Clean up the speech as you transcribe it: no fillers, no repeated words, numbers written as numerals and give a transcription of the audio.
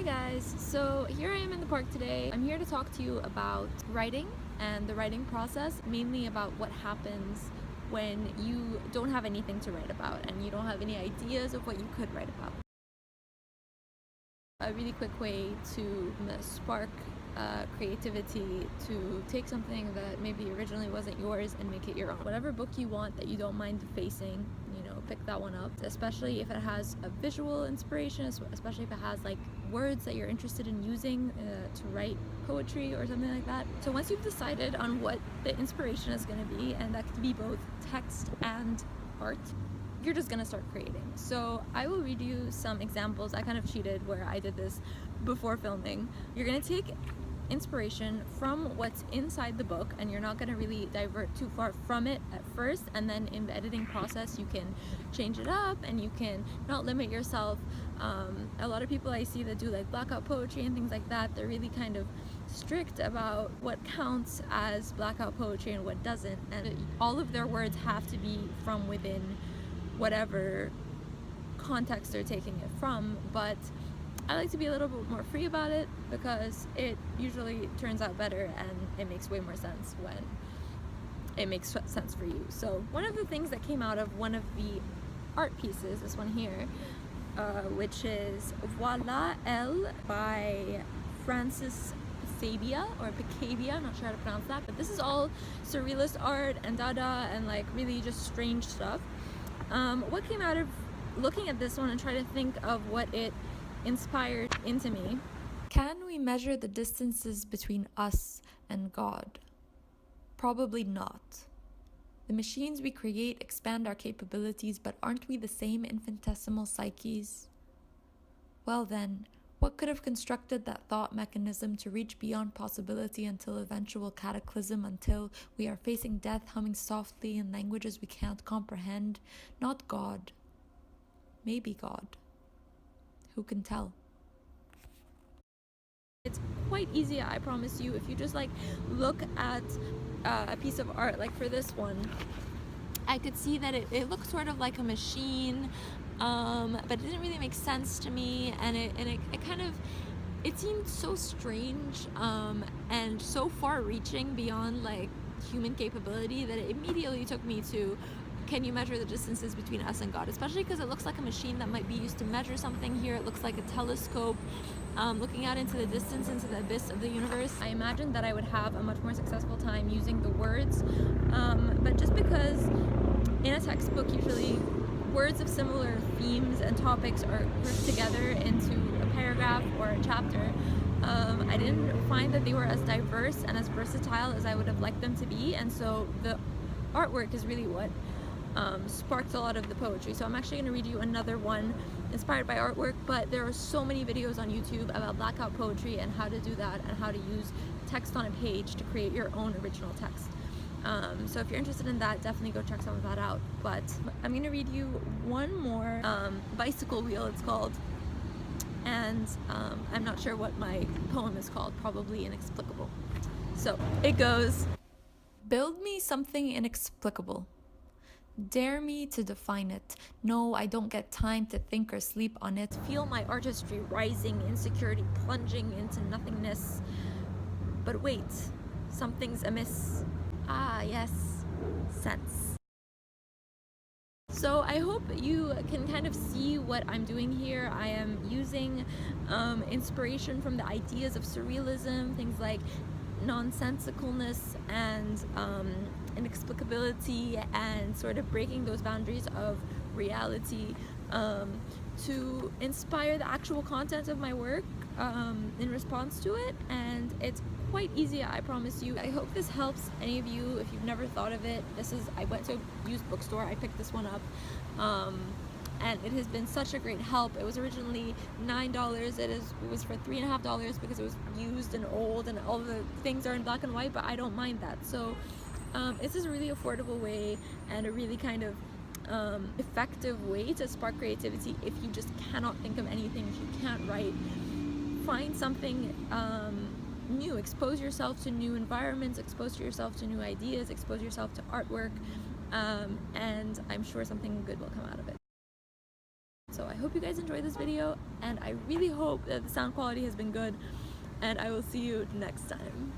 Hey guys, so here I am in the park today. I'm here to talk to you about writing and the writing process, mainly about what happens when you don't have anything to write about and you don't have any ideas of what you could write about. A really quick way to spark creativity, to take something that maybe originally wasn't yours and make it your own. Whatever book you want that you don't mind facing, pick that one up, especially if it has a visual inspiration, especially if it has like words that you're interested in using to write poetry or something like that. So once you've decided on what the inspiration is going to be, and that could be both text and art, you're just gonna start creating. So I will read you some examples. I kind of cheated where I did this before filming. You're gonna take inspiration from what's inside the book, and you're not going to really divert too far from it at first, and then in the editing process you can change it up and you can not limit yourself. A lot of people I see that do like blackout poetry and things like that, they're really kind of strict about what counts as blackout poetry and what doesn't, and all of their words have to be from within whatever context they're taking it from. But I like to be a little bit more free about it because it usually turns out better and it makes way more sense when it makes sense for you. So one of the things that came out of one of the art pieces, this one here, which is Voila Elle by Francis Picabia, I'm not sure how to pronounce that, but this is all surrealist art and Dada and like really just strange stuff. What came out of looking at this one and trying to think of what it inspired into me. Can we measure the distances between us and God? Probably not. The machines we create expand our capabilities, but aren't we the same infinitesimal psyches? Well then, what could have constructed that thought mechanism to reach beyond possibility until eventual cataclysm, until we are facing death humming softly in languages we can't comprehend? Not God. Maybe God. Who can tell? It's quite easy, I promise you, if you just like look at a piece of art. Like for this one, I could see that it looked sort of like a machine, but it didn't really make sense to me, and it kind of, it seemed so strange and so far-reaching beyond like human capability that it immediately took me to, can you measure the distances between us and God? Especially because it looks like a machine that might be used to measure something. Here it looks like a telescope looking out into the distance, into the abyss of the universe. I imagined that I would have a much more successful time using the words, but just because in a textbook usually words of similar themes and topics are grouped together into a paragraph or a chapter, I didn't find that they were as diverse and as versatile as I would have liked them to be, and so the artwork is really what sparked a lot of the poetry. So I'm actually going to read you another one inspired by artwork, but there are so many videos on YouTube about blackout poetry and how to do that and how to use text on a page to create your own original text. So if you're interested in that, definitely go check some of that out. But I'm going to read you one more, Bicycle Wheel it's called, and I'm not sure what my poem is called, probably Inexplicable. So it goes, build me something inexplicable. Dare me to define it. No, I don't get time to think or sleep on it. Feel my artistry rising, insecurity plunging into nothingness. But wait, something's amiss. Ah, yes, sense. So I hope you can kind of see what I'm doing here. I am using inspiration from the ideas of surrealism, things like nonsensicalness and inexplicability, and sort of breaking those boundaries of reality to inspire the actual content of my work in response to it. And it's quite easy, I promise you. I hope this helps any of you if you've never thought of it. I went to a used bookstore, I picked this one up, and it has been such a great help. It was originally $9. It was for $3.50 because it was used and old and all the things are in black and white, but I don't mind that. So it's a really affordable way and a really kind of effective way to spark creativity if you just cannot think of anything, if you can't write. Find something new, expose yourself to new environments, expose yourself to new ideas, expose yourself to artwork, and I'm sure something good will come out of it. So I hope you guys enjoyed this video, and I really hope that the sound quality has been good, and I will see you next time.